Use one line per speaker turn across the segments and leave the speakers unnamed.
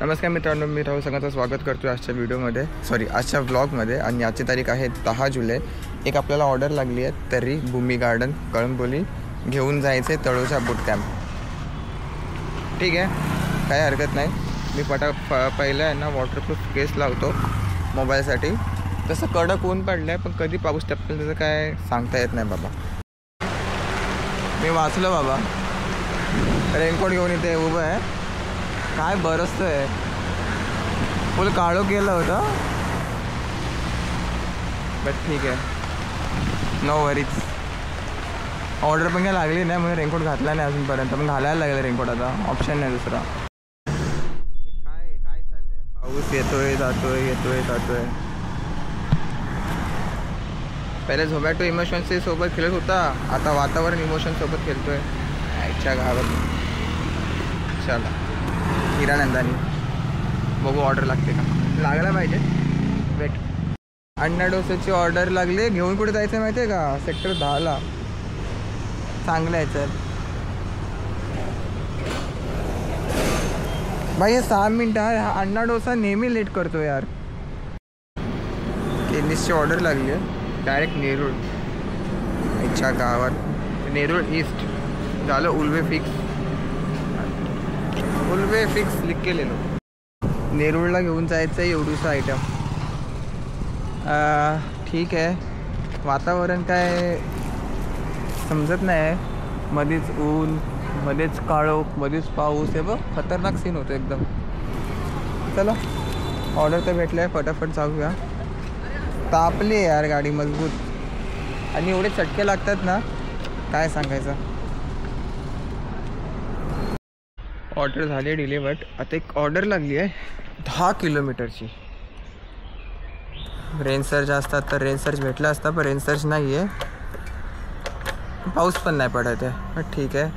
नमस्कार मित्रांनो, मी राहुल सगळ्यांचं स्वागत करतो आजच्या व्हिडिओमध्ये, आजच्या व्लॉगमध्ये. आणि आजची तारीख आहे 10 जुलै. एक आपल्याला ऑर्डर लागली आहे तरी भूमी गार्डन कळंबोली घेऊन जायचे तळोजा बूट कॅम्प. ठीक आहे, काही हरकत नाही. मी पहिलं आहे ना वॉटरप्रूफ केस लावतो मोबाईलसाठी. तसं कडक ऊन पडलं आहे, पण कधी पाऊस टपकेल त्याचं काय सांगता येत नाही बाबा. मी वाचलं बाबा, रेनकोट घेऊन इथे उभं आहे. काय बरसतं आहे, फुल काळो केलं होतं, बट ठीक आहे, नो वरीज. ऑर्डर पण काय लागली नाही म्हणून रेनकोट घातला नाही अजूनपर्यंत, पण घालायला लागेल रेनकोट. आता ऑप्शन नाही दुसरा. काय चाललंय, पाऊस येतोय जातोय. पहिले झोमॅटो इमोशन्सचे सोबत खेळत होता, आता वातावरण इमोशन सोबत खेळतोय. आईच्या गावात. चला हिरानंदानी बघू ऑर्डर लागते का. लागला पाहिजे. वेट, अण्णा डोसाची ऑर्डर लागली. घेऊन कुठे जायचं माहिती आहे का? सेक्टर 10ला. चांगलं आहे सर. भाई हे 6 मिनटं. हा अण्णा डोसा नेहमी लेट करतो यार. केनिसची ऑर्डर लागली आहे डायरेक्ट नेरूळ. इच्छा गावात नेरूळ ईस्ट झालं. उल्वे फिक्स लिख के ले लो. नेरूळला घेऊन जायचं आहे एवढूसा आयटम. ठीक आहे, वातावरण काय समजत नाही. मध्येच ऊन, मध्येच काळोख, मध्येच पाऊस. हे बघ खतरनाक सीन होतो एकदम. चला ऑर्डर तर भेटलं आहे, फटाफट जाऊया. तापली आहे यार गाडी मजबूत, आणि एवढे चटके लागतात ना काय सांगायचं. ऑर्डर झाली डिलिव्हर्ड. आता एक ऑर्डर लागली आहे 10 किलोमीटरची. रेन सर्च असतात तर रेन सर्च भेटला असता, पण रेन सर्च नाही आहे. पाऊस पण नाही पडत आहे, पण ठीक आहे.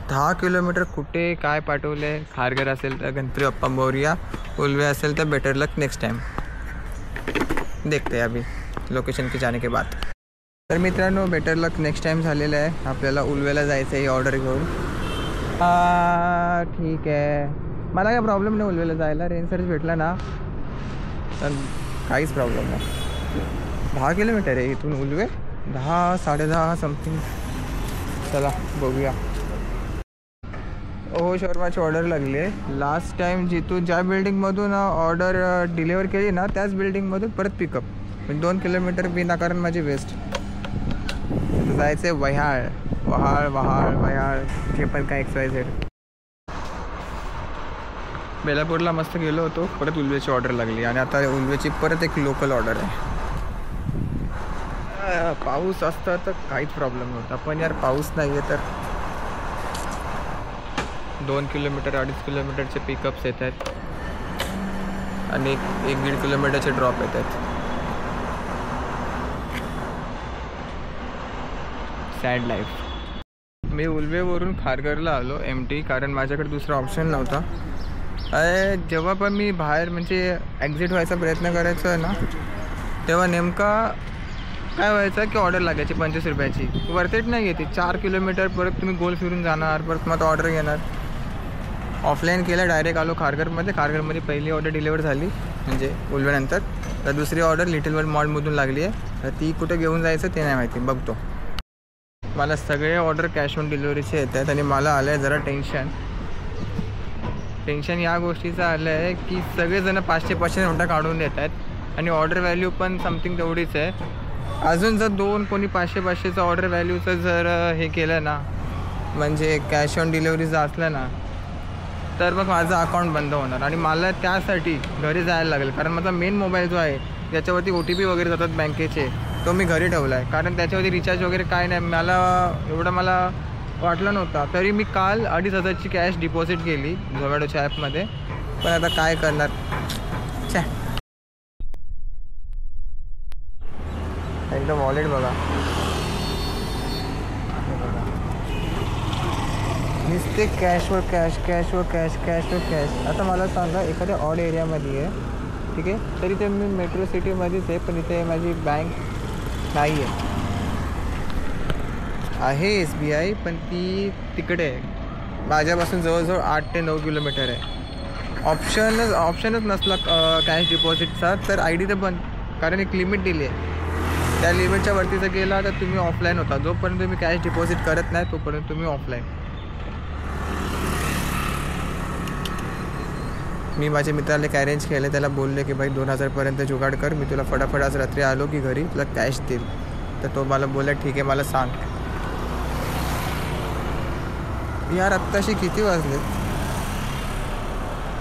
10 किलोमीटर कुठे काय पाठवले. खारघर असेल तर गणपती बाप्पा मोरया, उल्वे असेल तर बेटर लक नेक्स्ट टाइम. देखते अभी लोकेशन के जाने के बाद. तर मित्रांनो, बेटर लक नेक्स्ट टाइम झालेलं आहे. आपल्याला उल्वेला जायचं आहे ऑर्डर घेऊन. ठीक आहे, मला काय प्रॉब्लेम नाही उल्वेला जायला. रेन सर्च भेटला ना तर काहीच प्रॉब्लेम नाही. 10 किलोमीटर आहे इथून उल्वे. 10 10:30 समथिंग. चला बघूया. शर्माची ऑर्डर लागली आहे. लास्ट टाईम ज्या बिल्डिंगमधून ऑर्डर डिलिव्हर केली ना त्याच बिल्डिंगमधून परत पिकअप. म्हणजे 2 किलोमीटर विनाकारण माझी वेस्ट. जायचं आहे वहाळ जे पण काय XYZ. बेलापूरला मस्त गेलो होतो, परत उल्वेची ऑर्डर लागली. आणि आता उल्वेची परत एक लोकल ऑर्डर आहे. पाऊस असता तर काहीच प्रॉब्लेम नव्हता, पण यार पाऊस नाही आहे तर 2 किलोमीटर 2.5 किलोमीटरचे पिकअप्स येत आहेत आणि 1-1.5 किलोमीटरचे ड्रॉप येत आहेत. Sad life. मी उल्वेवरून खारघरला आलो MT, कारण माझ्याकडे दुसरा ऑप्शन नव्हता. जेव्हा पण मी बाहेर म्हणजे एक्झिट व्हायचा प्रयत्न करायचा ना, तेव्हा नेमका काय व्हायचं की ऑर्डर लागायची 25 रुपयाची. वर्थेट नाही येते. 4 किलोमीटर परत तुम्ही गोल फिरून जाणार, परत मग ऑर्डर घेणार. ऑफलाईन केलं, डायरेक्ट आलो खारघरमध्ये. खारघरमध्ये पहिली ऑर्डर डिलिव्हर झाली म्हणजे उल्वेनंतर. तर दुसरी ऑर्डर लिटिल वर्ल्ड मॉलमधून लागली आहे. तर ती कुठे घेऊन जायचं ते नाही माहिती, बघतो. मला सगळे ऑर्डर कॅश ऑन डिलिव्हरीचे येत आहेत आणि मला आलं आहे जरा टेन्शन या गोष्टीचं आलं आहे की सगळेजण 500 नोटा काढून देत आहेत आणि ऑर्डर व्हॅल्यू पण समथिंग तेवढीच आहे. अजून जर कोणी 500चं ऑर्डर व्हॅल्यूचं जर हे केलं ना, म्हणजे कॅश ऑन डिलिव्हरीचं असलं ना, तर मग माझं अकाउंट बंद होणार. आणि मला त्यासाठी घरी जायला लागेल, कारण माझा मेन मोबाईल जो आहे ज्याच्यावरती OTP वगैरे जातात बँकेचे, तो मी घरी ठेवला आहे. कारण त्याच्यावरती रिचार्ज वगैरे काय नाही. मला वाटलं नव्हतं. तरी मी काल 2,500ची कॅश डिपॉझिट केली झोमॅटोच्या ॲपमध्ये. पण आता काय करणार. एकदम वॉलेट बघा, नुसते कॅशवर कॅश. आता मला सांगा, एखाद्या ऑड एरियामध्ये आहे, ठीक आहे, तरी ते मी मेट्रो सिटीमध्येच आहे, पण इथे माझी बँक नाही आहे SBI, पण ती तिकडे आहे. माझ्यापासून जवळजवळ 8 ते 9 किलोमीटर आहे. ऑप्शनच नसला कॅश डिपॉझिटचा तर आय डी तर बंद, कारण एक लिमिट दिली आहे. त्या लिमिटच्या वरती जर गेला तर तुम्ही ऑफलाईन होता. जोपर्यंत तुम्ही कॅश डिपॉझिट करत नाही तोपर्यंत तुम्ही ऑफलाईन. मी माझ्या मित्राला अरेंज केलं, त्याला बोलले की भाई 2000पर्यंत जुगाड कर, मी तुला फटाफट आज रात्री आलो की घरी तुला कॅश देईल. तर तो मला बोलला ठीक आहे मला सांग. यार आत्ताशी किती वाजलेत?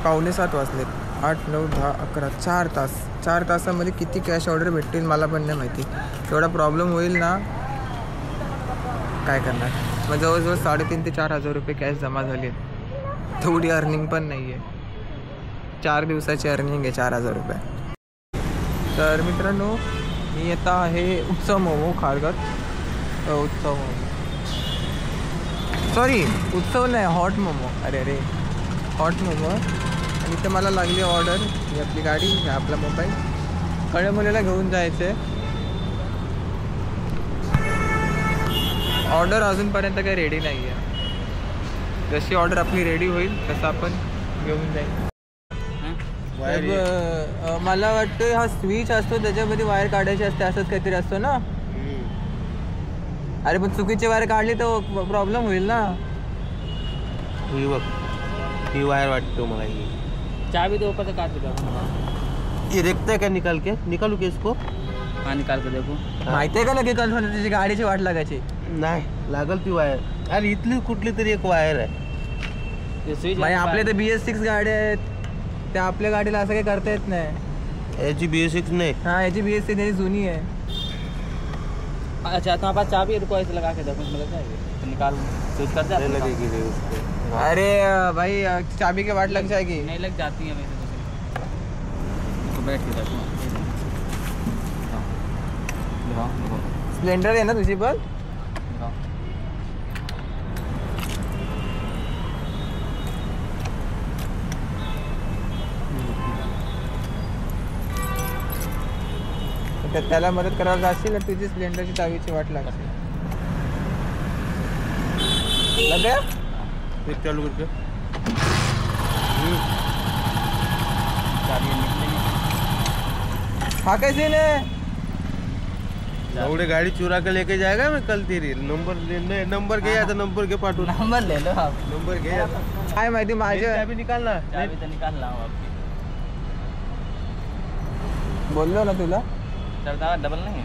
6:45 वाजलेत. 8, 9, 10, 11, 4 तास. 4 तासामध्ये किती कॅश ऑर्डर भेटतील मला पण नाही माहिती. एवढा प्रॉब्लेम होईल ना, काय करणार. मग जवळजवळ 3,500 ते 4,000 रुपये कॅश जमा झाली आहेत. थोडी अर्निंग पण नाही आहे. 4 दिवसाची अर्निंग आहे 4,000 रुपये. तर मित्रांनो मी आता आहे उत्सव मोमो खारघर. उत्सव मोमो, सॉरी उत्सव नाही, हॉट मोमो. अरे हॉट मोमो. आणि इथं मला लागली ऑर्डर. ही आपली गाडी, ही आपला मोबाईल. कळ्या मुलीला घेऊन जायचं आहे. ऑर्डर अजूनपर्यंत काही रेडी नाही आहे. जशी ऑर्डर आपली रेडी होईल तसं आपण घेऊन जाईल. मला वाटतं हा स्विच असतो त्याच्यामध्ये वायर काढायची असते, असंच काहीतरी असतो ना. अरे पण चुकीची वायर काढली तर प्रॉब्लेम होईल ना.
ही बघ, ही वायर वाटतो मला. ही
चाबी तो ऊपर से काट देगा.
ये देखता है क्या निकाल के? निकालू के इसको?
हाँ निकाल के देखो.
माहिती आहे का नक्की कल त्याची गाडीची वाट लागायची?
नाही लागल ती वायर. अरे इथली कुठली तरी एक वायर आहे.
ये स्विच
भाई आपले तर BS6 गाड्या आहेत, त्या आपल्या गाडीला असं काही करता येत नाही.
याची BS6 नाही.
हाँ याची BS6 त्याची जुनी आहे.
अच्छा तुम्हारे पास चाबी है, रुको ऐसे लगा के देखो, इसमें लग जाएगी तो निकाल स्विच कर जाती है.
लगेगी रे उसको.
अरे भाई चाबी की वाट लग जाएगी.
नहीं लग जाती है वैसे तो बैठ के देखो.
स्प्लेंडर आहे ना तुझी पण? त्याला मदत करायला जाशील ना, तुझी स्प्लेंडरची चावीची वाट लागते. लगे
एक चालू करके
हाँ कैसे ने
एवढे गाड़ी चुरा के लेके जाएगा मैं कल तेरी. नंबर घे आता. नंबर घे पाठवून.
नंबर ले लो आप.
नंबर घे आता.
काय माहिती माझ्या
चाबी निकालना.
चाबी तो निकाल रहा हूँ आपकी.
बोललो ना तुला.
चलता डबल नहीं है.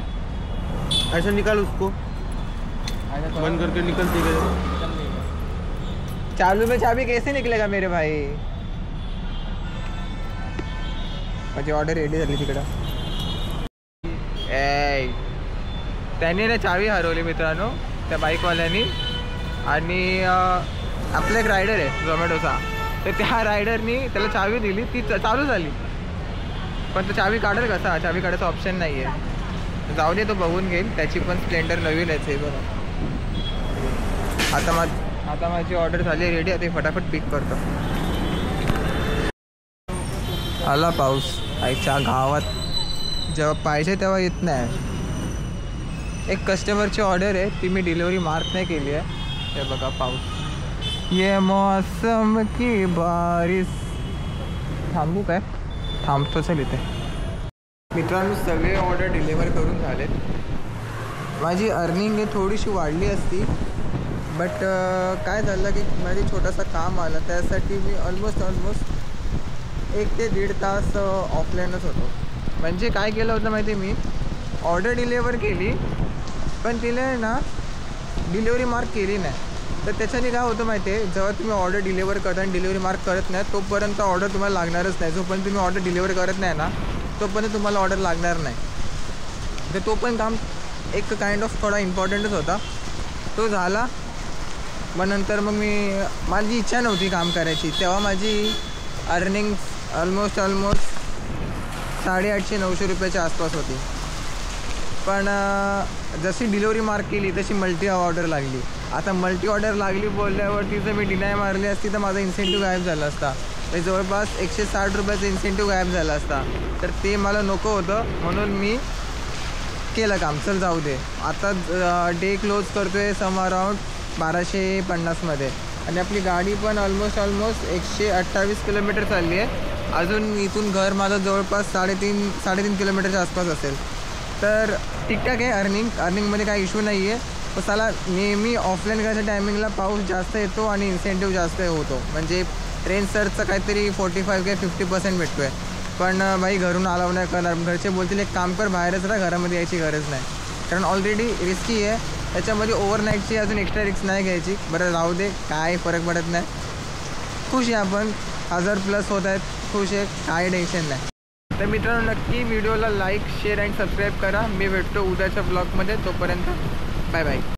ऐसा निकाल उसको. बंद करके निकलती गए.
चालू में चाबी कैसे निकलेगा मेरे भाई. माझी ऑर्डर रेडी झाली तिकडं. त्याने ना चावी हरवली मित्रांनो त्या बाईकवाल्यानी. आणि आपला एक रायडर आहे झोमॅटोचा, तर त्या रायडरनी त्याला चावी दिली, ती चालू झाली. पण तो चावी काढेल कसा? चावी काढायचा ऑप्शन नाही आहे. जाऊ दे, तो बघून घेईल. त्याची पण स्प्लेंडर नवीनच आहे बघा. आता माझी ऑर्डर झाली रेडी. आता फटाफट पिक करतो. आला पाऊस. आईच्या गावात जेव्हा पाहिजे तेव्हा येत नाही. एक कस्टमरची ऑर्डर आहे, ती मी डिलिव्हरी मार्क नाही केली आहे. हे बघा पाऊस. ये मौसम की बारिश. थांबू काय? थांबतो चल इथे. मित्रांनो सगळे ऑर्डर डिलिव्हर करून झालेत. माझी अर्निंग थोडीशी वाढली असती, बट काय झालं की माझे छोटासा काम आलं, त्यासाठी मी ऑलमोस्ट 1 ते 1.5 तास ऑफलाईनच होतो. म्हणजे काय केलं होतं माहिती आहे, मी ऑर्डर डिलिव्हर केली पण तिला ना डिलिव्हरी मार्क केली नाही. तर त्याच्याने काय होतं माहिती आहे, जेव्हा तुम्ही ऑर्डर डिलिव्हर करता आणि डिलिव्हरी मार्क करत नाही तोपर्यंत ऑर्डर तुम्हाला लागणारच नाही. जोपर्यंत तुम्ही ऑर्डर डिलिव्हर करत नाही ना तोपर्यंत तुम्हाला ऑर्डर लागणार नाही. तर तो पण काम एक काइंड ऑफ थोडा इम्पॉर्टंटच होता. तो झाला. मग नंतर मग माझी इच्छा नव्हती काम करायची. तेव्हा माझी अर्निंग ऑलमोस्ट 850-900 रुपयाच्या आसपास होती. पण जशी डिलिव्हरी मार्क केली तशी मल्टी ऑर्डर लागली. आता मल्टी ऑर्डर लागली बोलल्यावरती जर मी डिनाय मारली असती तर माझा इन्सेंटिव्ह गायब झाला असता. म्हणजे जवळपास 160 रुपयाचा इन्सेंटिव्ह गायब झाला असता. तर ते मला नको होतं, म्हणून मी केलं काम. चल जाऊ दे. आता डे क्लोज करतो आहे सम अराउंड 1250 मध्ये. आणि आपली गाडी पण ऑलमोस्ट 128 किलोमीटर चालली आहे. अजून इथून घर माझं जवळपास 3.5 किलोमीटरच्या आसपास असेल. तर ठीकठाक आहे. अर्निंगमध्ये काही इश्यू नाही आहे. तर चला, नेहमी ऑफलाईन करायच्या टायमिंगला पाऊस जास्त येतो आणि इन्सेंटिव्ह जास्त होतो. म्हणजे ट्रेन सरचं काहीतरी 45 किंवा 50% भेटतो आहे. पण बाई घरून अलाव नाही करणार. घरचे बोलतील एक काम कर, बाहेरच राहा, घरामध्ये यायची गरज नाही. कारण ऑलरेडी रिस्की आहे. त्याच्यामध्ये ओव्हरनाईटची अजून एक्स्ट्रा रिस्क नाही घ्यायची. बरं राहू दे, काय फरक पडत नाही. खुश आहे आपण, 1000+ होत आहेत, खुश आहे, काय टेन्शन नाही. तर मित्रांनो, नक्की व्हिडिओला लाईक, शेअर आणि सबस्क्राईब करा. मी भेटतो उद्याच्या ब्लॉगमध्ये. तोपर्यंत बाय बाय.